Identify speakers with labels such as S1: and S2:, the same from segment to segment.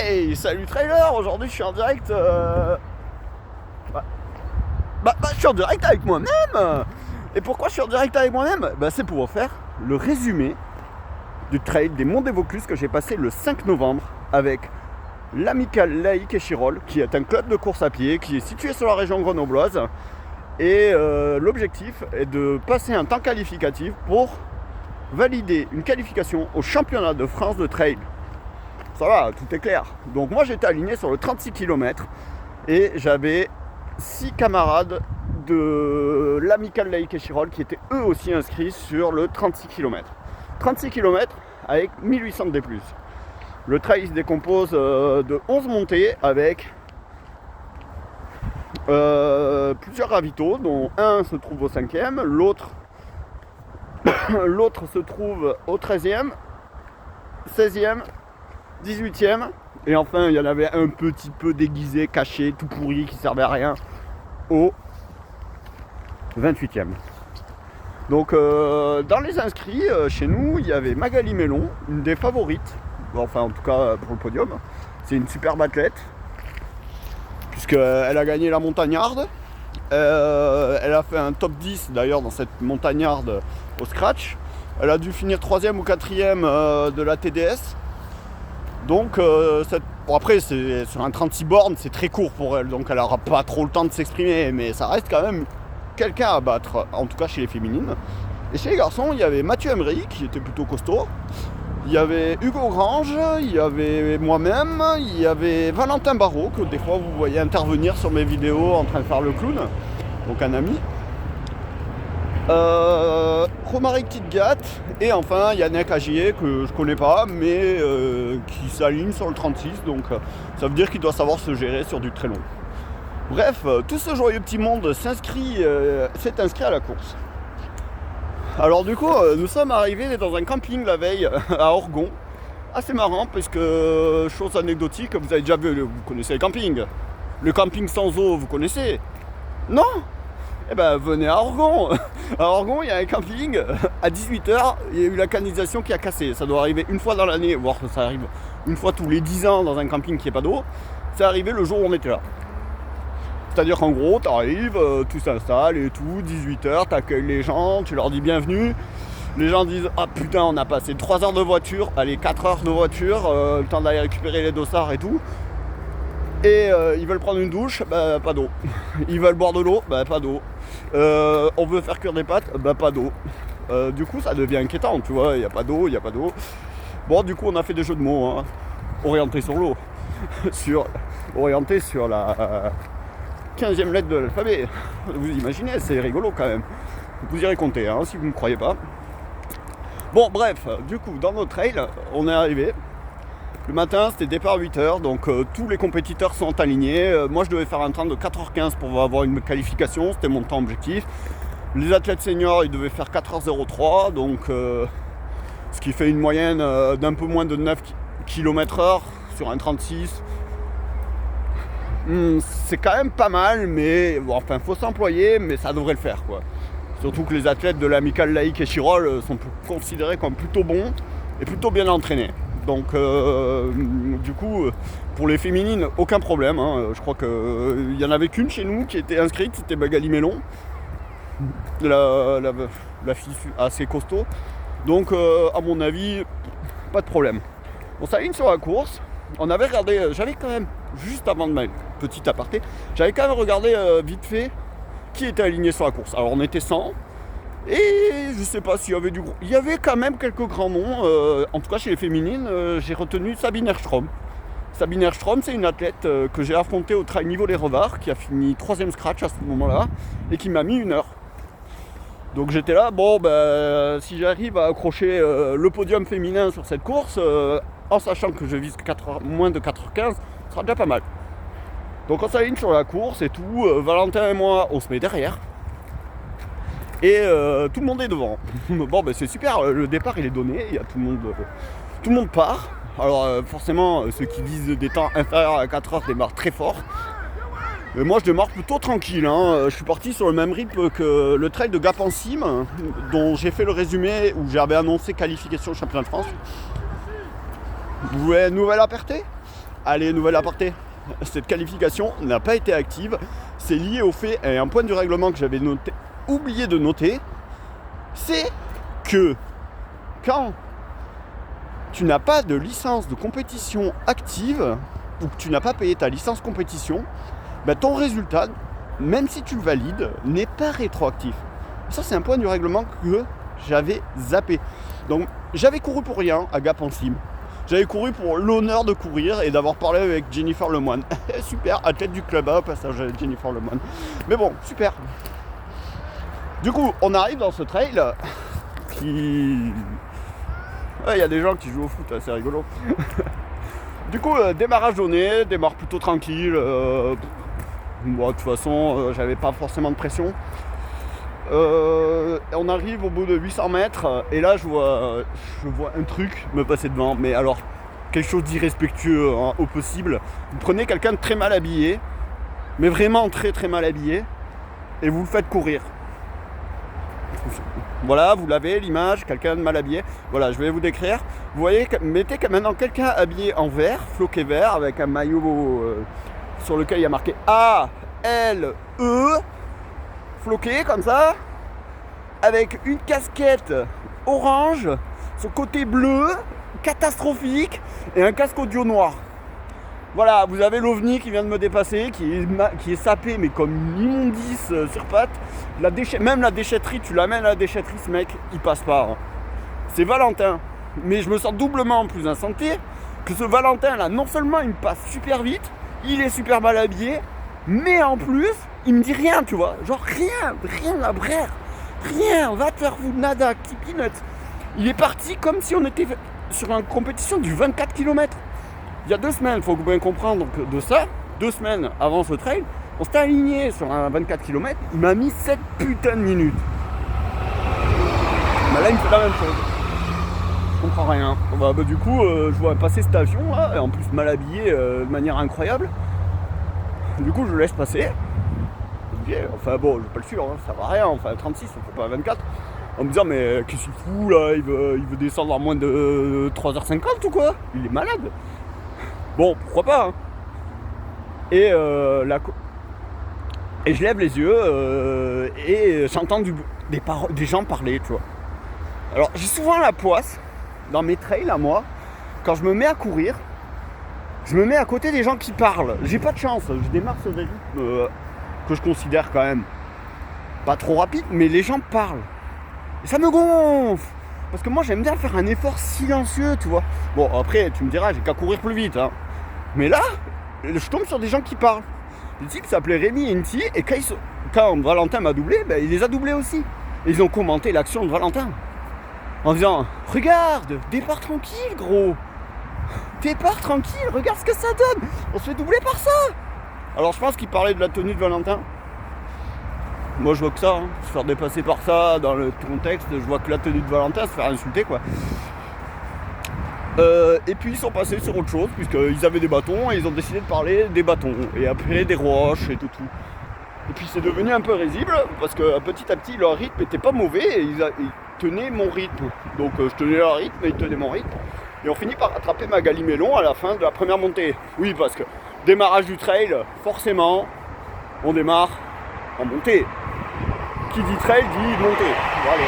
S1: Hey, salut trailer, aujourd'hui je suis en direct je suis en direct avec moi-même. Et pourquoi je suis en direct avec moi-même? C'est pour vous faire le résumé du trail des Monts des Vaucluse que j'ai passé le 5 novembre avec l'Amicale Laïque et Chirol, qui est un club de course à pied qui est situé sur la région grenobloise. Et l'objectif est de passer un temps qualificatif pour valider une qualification au championnat de France de trail. Ça va, tout est clair. Donc moi j'étais aligné sur le 36 km et j'avais 6 camarades de l'Amicale Laïque et Chirol qui étaient eux aussi inscrits sur le 36 km. 36 km avec 1800 de D+. Le trail se décompose de 11 montées avec plusieurs ravitaux, dont un se trouve au 5e, l'autre se trouve au 13e, 16e, 18e, et enfin il y en avait un petit peu déguisé, caché, tout pourri, qui servait à rien, au 28e. Donc dans les inscrits, chez nous, il y avait Magali Mélon, une des favorites, enfin en tout cas pour le podium. C'est une superbe athlète, puisqu'elle a gagné la montagnarde. Elle a fait un top 10 d'ailleurs dans cette montagnarde au scratch. Elle a dû finir 3e ou 4e de la TDS. Donc après c'est sur un 36 bornes, c'est très court pour elle, donc elle n'aura pas trop le temps de s'exprimer, mais ça reste quand même quelqu'un à battre, en tout cas chez les féminines. Et chez les garçons, il y avait Mathieu Emery qui était plutôt costaud, il y avait Hugo Grange, il y avait moi-même, il y avait Valentin Barrault, que des fois vous voyez intervenir sur mes vidéos en train de faire le clown, donc un ami. Romaric Tidgat, et enfin Yannick Agier, que je connais pas, mais qui s'aligne sur le 36, donc ça veut dire qu'il doit savoir se gérer sur du très long. Bref, tout ce joyeux petit monde s'est inscrit à la course. Alors du coup, nous sommes arrivés dans un camping la veille à Orgon. Assez marrant, parce que, chose anecdotique, vous avez déjà vu, vous connaissez les campings. Le camping sans eau, vous connaissez? Non? Eh ben venez à Orgon. À Orgon, il y a un camping, à 18h, il y a eu la canalisation qui a cassé. Ça doit arriver une fois dans l'année, voire ça arrive une fois tous les 10 ans dans un camping qui n'est pas d'eau. C'est arrivé le jour où on était là. C'est-à-dire qu'en gros, t'arrives, tout s'installe et tout, 18h, t'accueilles les gens, tu leur dis bienvenue. Les gens disent ah putain, on a passé 3 heures de voiture, allez 4 heures de voiture, le temps d'aller récupérer les dossards et tout. Et ils veulent prendre une douche, pas d'eau. Ils veulent boire de l'eau, pas d'eau. On veut faire cuire des pâtes, pas d'eau. Du coup ça devient inquiétant, tu vois, il n'y a pas d'eau. Bon, du coup on a fait des jeux de mots, hein, orientés sur l'eau, orientés sur la 15e lettre de l'alphabet. Vous imaginez, c'est rigolo quand même. Vous irez compter, hein, si vous ne me croyez pas. Bon bref, du coup dans notre trail, on est arrivé. Le matin, c'était départ 8h, donc tous les compétiteurs sont alignés. Moi, je devais faire un temps de 4h15 pour avoir une qualification, c'était mon temps objectif. Les athlètes seniors, ils devaient faire 4h03, donc ce qui fait une moyenne d'un peu moins de 9 km/h sur un 36. C'est quand même pas mal, mais bon, enfin, faut s'employer, mais ça devrait le faire, quoi. Surtout que les athlètes de l'Amicale Laïque et Chirol sont considérés comme plutôt bons et plutôt bien entraînés. Donc du coup, pour les féminines, aucun problème, hein. Je crois qu'il n'y en avait qu'une chez nous qui était inscrite, c'était Magali Mélon, la fille assez costaud. Donc à mon avis, pas de problème. On s'aligne sur la course. On avait regardé, j'avais quand même, juste avant de ma petite aparté, j'avais quand même regardé vite fait qui était aligné sur la course. Alors on était 100. Et je sais pas s'il y avait du gros. Il y avait quand même quelques grands noms. En tout cas chez les féminines, j'ai retenu Sabine Erstrom. Sabine Erstrom, c'est une athlète que j'ai affrontée au trail niveau des Revards, qui a fini 3e scratch à ce moment-là, et qui m'a mis 1 heure. Donc j'étais là, bon si j'arrive à accrocher le podium féminin sur cette course, en sachant que je vise moins de 4h15, ce sera déjà pas mal. Donc on s'aligne sur la course et tout, Valentin et moi on se met derrière. Et tout le monde est devant. Bon c'est super, le départ il est donné, il y a tout le monde part. Alors forcément ceux qui visent des temps inférieurs à 4 heures démarrent très fort. Mais moi je démarre plutôt tranquille, hein. Je suis parti sur le même rythme que le trail de Gap en Cime, dont j'ai fait le résumé où j'avais annoncé qualification au championnat de France. Vous voulez une nouvelle aparté? Allez, nouvelle aparté. Cette qualification n'a pas été active. C'est lié au fait, et un point du règlement que j'avais oublié de noter, c'est que quand tu n'as pas de licence de compétition active ou que tu n'as pas payé ta licence compétition, ben ton résultat, même si tu le valides, n'est pas rétroactif. Ça, c'est un point du règlement que j'avais zappé. Donc, j'avais couru pour rien à Gap en Sim. J'avais couru pour l'honneur de courir et d'avoir parlé avec Jennifer Lemoine. Super, athlète du club, au passage, Jennifer Lemoine. Mais bon, super. Du coup, on arrive dans ce trail qui... Il y a des gens qui jouent au foot, c'est rigolo. Du coup, démarrage donné, démarre plutôt tranquille. Bon, de toute façon, j'avais pas forcément de pression. On arrive au bout de 800 mètres et là je vois un truc me passer devant, mais alors quelque chose d'irrespectueux hein, au possible. Vous prenez quelqu'un de très mal habillé, mais vraiment très très mal habillé, et vous le faites courir. Voilà, vous l'avez l'image, quelqu'un de mal habillé. Voilà, je vais vous décrire. Vous voyez, mettez maintenant quelqu'un habillé en vert, floqué vert, avec un maillot sur lequel il y a marqué A-L-E, floqué comme ça, avec une casquette orange, son côté bleu, catastrophique, et un casque audio noir. Voilà, vous avez l'OVNI qui vient de me dépasser, qui est sapé, mais comme une immondice sur pattes. Même la déchetterie, tu l'amènes à la déchetterie, ce mec, il passe pas. Hein. C'est Valentin. Mais je me sens doublement plus insanté que ce Valentin là, non seulement il me passe super vite, il est super mal habillé, mais en plus, il me dit rien, tu vois. Genre rien la brère. Rien, va te faire foutre, nada, qui peanut. Il est parti comme si on était sur une compétition du 24 km. Il y a 2 semaines, il faut bien comprendre que de ça, 2 semaines avant ce trail, on s'était aligné sur un 24 km, il m'a mis 7 putains de minutes. Bah là, il me fait la même chose. Je comprends rien. Du coup, je vois passer cet avion là, et en plus mal habillé de manière incroyable. Du coup, je le laisse passer. Enfin bon, je vais pas le suivre, hein, ça va rien, enfin 36, on fait pas 24. En me disant, mais qu'est-ce qu'il fout là, il veut descendre en moins de 3h50 ou quoi? Il est malade. Bon, pourquoi pas hein. Et je lève les yeux et j'entends des gens parler, tu vois. Alors, j'ai souvent la poisse dans mes trails à moi, quand je me mets à courir, je me mets à côté des gens qui parlent. J'ai pas de chance, je démarre sur des rythmes que je considère quand même pas trop rapide, mais les gens parlent. Et ça me gonfle. Parce que moi j'aime bien faire un effort silencieux, tu vois. Bon après tu me diras j'ai qu'à courir plus vite hein. Mais là, je tombe sur des gens qui parlent. Le type s'appelait Rémi Inti et quand Valentin m'a doublé, ben, il les a doublés aussi. Et ils ont commenté l'action de Valentin. En disant regarde, départ tranquille gros. Départ tranquille, regarde ce que ça donne. On se fait doubler par ça. Alors je pense qu'il parlait de la tenue de Valentin. Moi je vois que ça, hein. Se faire dépasser par ça dans le contexte, je vois que la tenue de Valentin, se faire insulter quoi. Et puis ils sont passés sur autre chose, puisqu'ils avaient des bâtons et ils ont décidé de parler des bâtons. Et après des roches et tout. Et puis c'est devenu un peu risible, parce que petit à petit leur rythme était pas mauvais et ils tenaient mon rythme. Donc je tenais leur rythme et ils tenaient mon rythme. Et on finit par rattraper Magali Mélon à la fin de la première montée. Oui, parce que démarrage du trail, forcément, on démarre en montée. Qui dit trail dit montée. Voilà.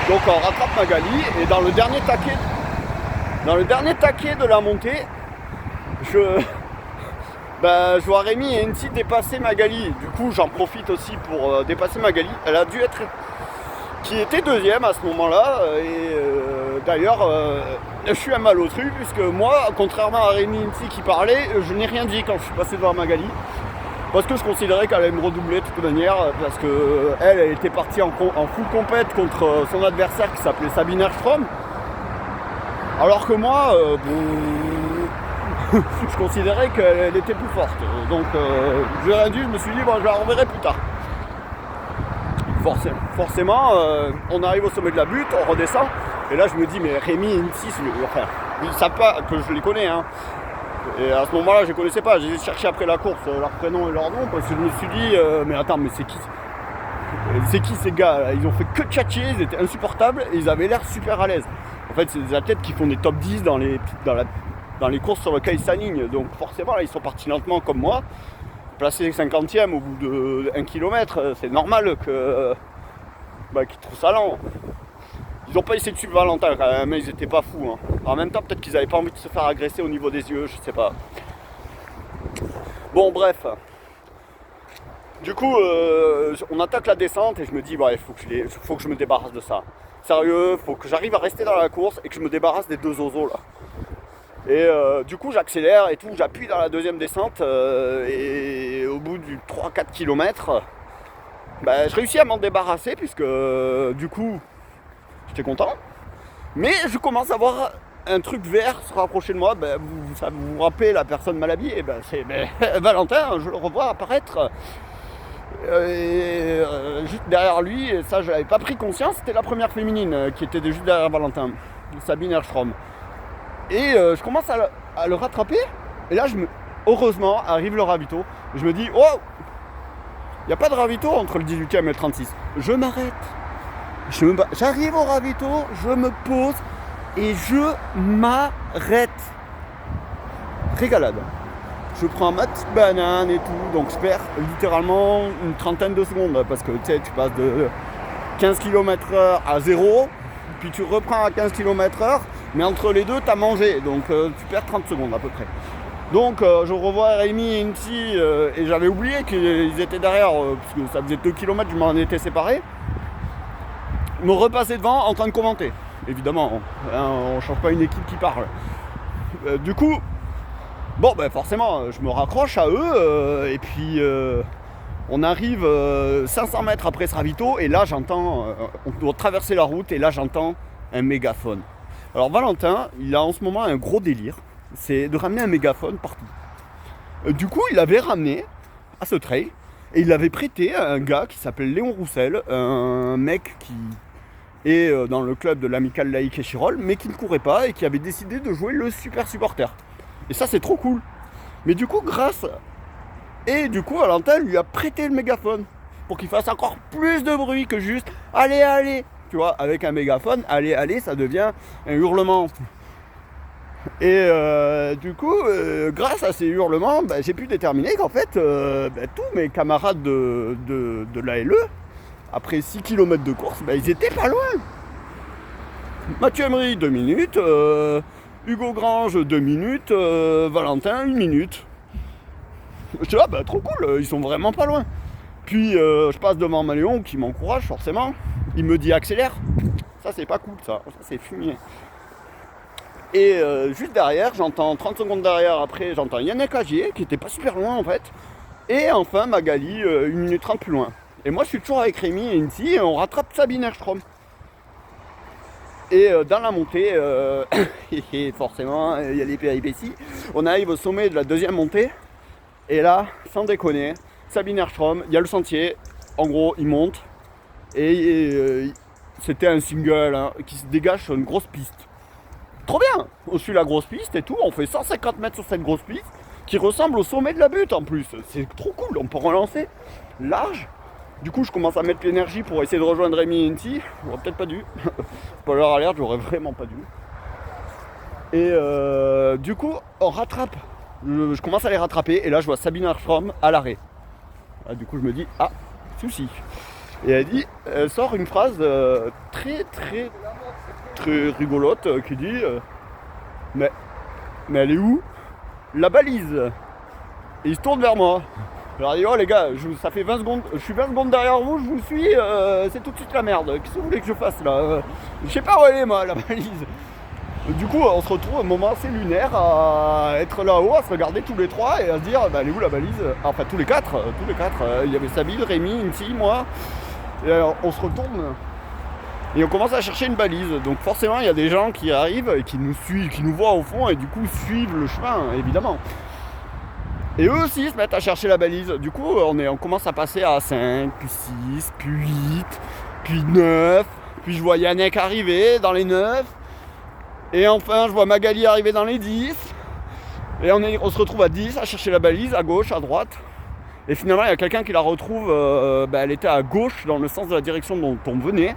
S1: Donc on rattrape Magali et dans le dernier taquet de la montée, je vois Rémi et Inti dépasser Magali. Du coup j'en profite aussi pour dépasser Magali. Elle a dû être... qui était deuxième à ce moment-là. Et d'ailleurs, je suis un malotru puisque moi, contrairement à Rémi Inti qui parlait, je n'ai rien dit quand je suis passé devant Magali. Parce que je considérais qu'elle allait me redoubler de toute manière, parce qu'elle était partie en full compète contre son adversaire qui s'appelait Sabine Erstrom. Alors que moi, je considérais qu'elle était plus forte. Donc j'ai rien dit, je me suis dit, bon, je la reverrai plus tard. Forcément, on arrive au sommet de la butte, on redescend, et là je me dis, mais Rémi et Inti, enfin, ils savent pas que je les connais, hein. Et à ce moment-là, je les connaissais pas, j'ai cherché après la course leur prénom et leur nom, parce que je me suis dit, mais attends, mais c'est qui ces gars là? Ils ont fait que tchatcher, ils étaient insupportables, et ils avaient l'air super à l'aise. fait, c'est des athlètes qui font des top 10 dans les courses sur lesquelles ils s'alignent. Donc forcément, là, ils sont partis lentement comme moi. Placé 50e au bout de 1 km, c'est normal qu'ils trouvent ça lent. Ils n'ont pas essayé de suivre Valentin quand même, mais ils étaient pas fous. Hein. En même temps, peut-être qu'ils n'avaient pas envie de se faire agresser au niveau des yeux, je sais pas. Bon, bref. Du coup, on attaque la descente et je me dis, il faut que je me débarrasse de ça. Sérieux, faut que j'arrive à rester dans la course et que je me débarrasse des 2 zozos là. Et du coup, j'accélère et tout, j'appuie dans la deuxième descente et au bout du 3-4 km, je réussis à m'en débarrasser puisque du coup, j'étais content. Mais je commence à voir un truc vert se rapprocher de moi. Vous vous rappelez la personne mal habillée, c'est Valentin, je le revois apparaître. Juste derrière lui, et ça je n'avais pas pris conscience, c'était la première féminine qui était juste derrière Valentin, Sabine Herstrom. Et je commence à le rattraper, et là heureusement arrive le ravito. Je me dis, oh, il n'y a pas de ravito entre le 18e et le 36. Je m'arrête. J'arrive au ravito, je me pose et je m'arrête. Régalade. Je prends ma petite banane et tout, donc je perds littéralement une trentaine de secondes parce que tu passes de 15 km/h à 0, puis tu reprends à 15 km/h, mais entre les deux, tu as mangé, donc tu perds 30 secondes à peu près. Donc je revois Rémi et Inti et j'avais oublié qu'ils étaient derrière, parce que ça faisait 2 km, je m'en étais séparé. Me repasser devant en train de commenter. Évidemment, on ne change pas une équipe qui parle. Du coup, forcément, je me raccroche à eux et puis on arrive 500 mètres après ce ravito et là j'entends, on doit traverser la route et là j'entends un mégaphone. Alors Valentin, il a en ce moment un gros délire, c'est de ramener un mégaphone partout. Du coup, il avait ramené à ce trail et il l'avait prêté à un gars qui s'appelle Léon Roussel, un mec qui est dans le club de l'Amicale Laïque Échirol, mais qui ne courait pas et qui avait décidé de jouer le super supporter. Et ça, c'est trop cool. Mais du coup, Valentin lui a prêté le mégaphone pour qu'il fasse encore plus de bruit que juste « Allez, allez !» Tu vois, avec un mégaphone, « Allez, allez !» ça devient un hurlement. Et du coup, grâce à ces hurlements, j'ai pu déterminer qu'en fait, tous mes camarades de l'ALE, après 6 km de course, ils étaient pas loin. Mathieu Emery, 2 minutes. Hugo Grange, 2 minutes. Valentin, 1 minute. Je dis, trop cool, ils sont vraiment pas loin. Puis je passe devant Maléon qui m'encourage forcément. Il me dit accélère. Ça, c'est pas cool, ça c'est fumier. Et juste derrière, j'entends 30 secondes derrière, après, j'entends Yannick Agier qui était pas super loin en fait. Et enfin Magali, 1 minute 30 plus loin. Et moi, je suis toujours avec Rémi et Inti et on rattrape Sabine Herstrom. Et dans la montée, et forcément, il y a les péripéties. On arrive au sommet de la deuxième montée. Et là, sans déconner, Sabine Herstrom, il y a le sentier. En gros, il monte. Et c'était un single qui se dégage sur une grosse piste. Trop bien! On suit la grosse piste et tout. On fait 150 mètres sur cette grosse piste qui ressemble au sommet de la butte en plus. C'est trop cool, on peut relancer large. Du coup, je commence à mettre l'énergie pour essayer de rejoindre Rémi et Inti. J'aurais peut-être pas dû. Spoiler alerte, j'aurais vraiment pas dû. Et du coup, on rattrape. Je commence à les rattraper. Et là, je vois Sabine Herstrom à l'arrêt. Du coup, je me dis, souci. Et elle sort une phrase très rigolote qui dit mais elle est où la balise? Et il se tourne vers moi. Alors il dit, oh les gars, ça fait 20 secondes, je suis 20 secondes derrière vous, je vous suis, c'est tout de suite la merde. Qu'est-ce que vous voulez que je fasse là? Je sais pas où elle est moi, la balise. Du coup, on se retrouve à un moment assez lunaire à être là-haut, à se regarder tous les trois et à se dire, elle est où la balise? Enfin tous les quatre. Il y avait Sabine, Rémi, Inti, moi. Et on se retourne et on commence à chercher une balise. Donc forcément, il y a des gens qui arrivent et qui nous suivent, qui nous voient au fond et du coup suivent le chemin, évidemment. Et eux aussi se mettent à chercher la balise. Du coup, on commence à passer à 5, puis 6, puis 8, puis 9. Puis je vois Yannick arriver dans les 9. Et enfin, je vois Magali arriver dans les 10. Et on se retrouve à 10 à chercher la balise, à gauche, à droite. Et finalement, il y a quelqu'un qui la retrouve. Elle était à gauche, dans le sens de la direction dont on venait.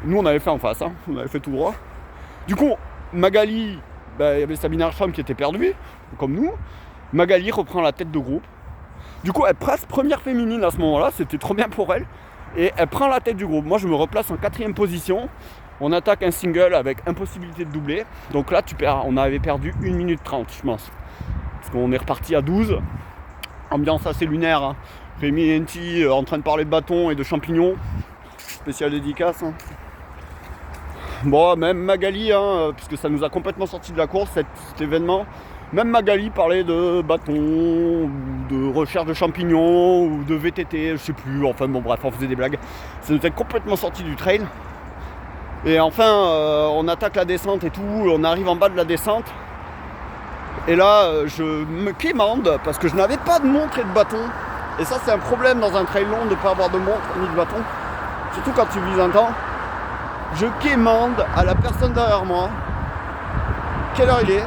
S1: Nous, on avait fait en face, on avait fait tout droit. Du coup, Magali, il y avait Sabine Archam qui était perdue, comme nous. Magali reprend la tête de groupe. Du coup, elle passe première féminine à ce moment-là, c'était trop bien pour elle. Et elle prend la tête du groupe. Moi, je me replace en 4ème position. On attaque un single avec impossibilité de doubler. Donc là, on avait perdu 1 minute 30, je pense. Parce qu'on est reparti à 12. Ambiance assez lunaire. Hein. Rémi et Enti en train de parler de bâtons et de champignons. Spécial dédicace. Hein. Bon, même Magali, hein, puisque ça nous a complètement sorti de la course, cet événement. Même Magali parlait de bâtons, de recherche de champignons, ou de VTT, je sais plus. Enfin bon, bref, on faisait des blagues. Ça nous était complètement sorti du trail. Et enfin, on attaque la descente et tout. On arrive en bas de la descente. Et là, je me quémande parce que je n'avais pas de montre et de bâton. Et ça, c'est un problème dans un trail long de ne pas avoir de montre ni de bâton. Surtout quand tu vises un temps. Je quémande à la personne derrière moi quelle heure il est,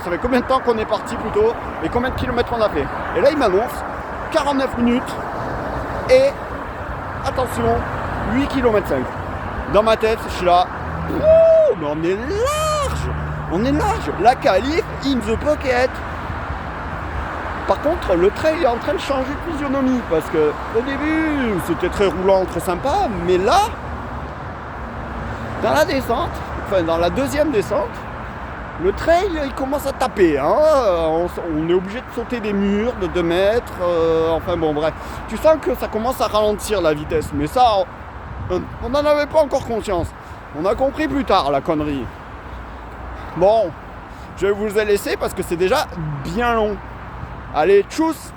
S1: ça fait combien de temps qu'on est parti plutôt, et combien de kilomètres on a fait. Et là, il m'annonce 49 minutes et, attention, 8 km 5. Dans ma tête, je suis là, mais on est large, la qualif in the pocket. Par contre, le trail est en train de changer de physionomie, parce que au début, c'était très roulant, très sympa, mais là, dans la descente, enfin dans la deuxième descente, le trail il commence à taper. Hein. On est obligé de sauter des murs de 2 mètres. Enfin bon, bref. Tu sens que ça commence à ralentir la vitesse. Mais ça, on n'en avait pas encore conscience. On a compris plus tard la connerie. Bon, je vais vous les laisser parce que c'est déjà bien long. Allez, tchuss!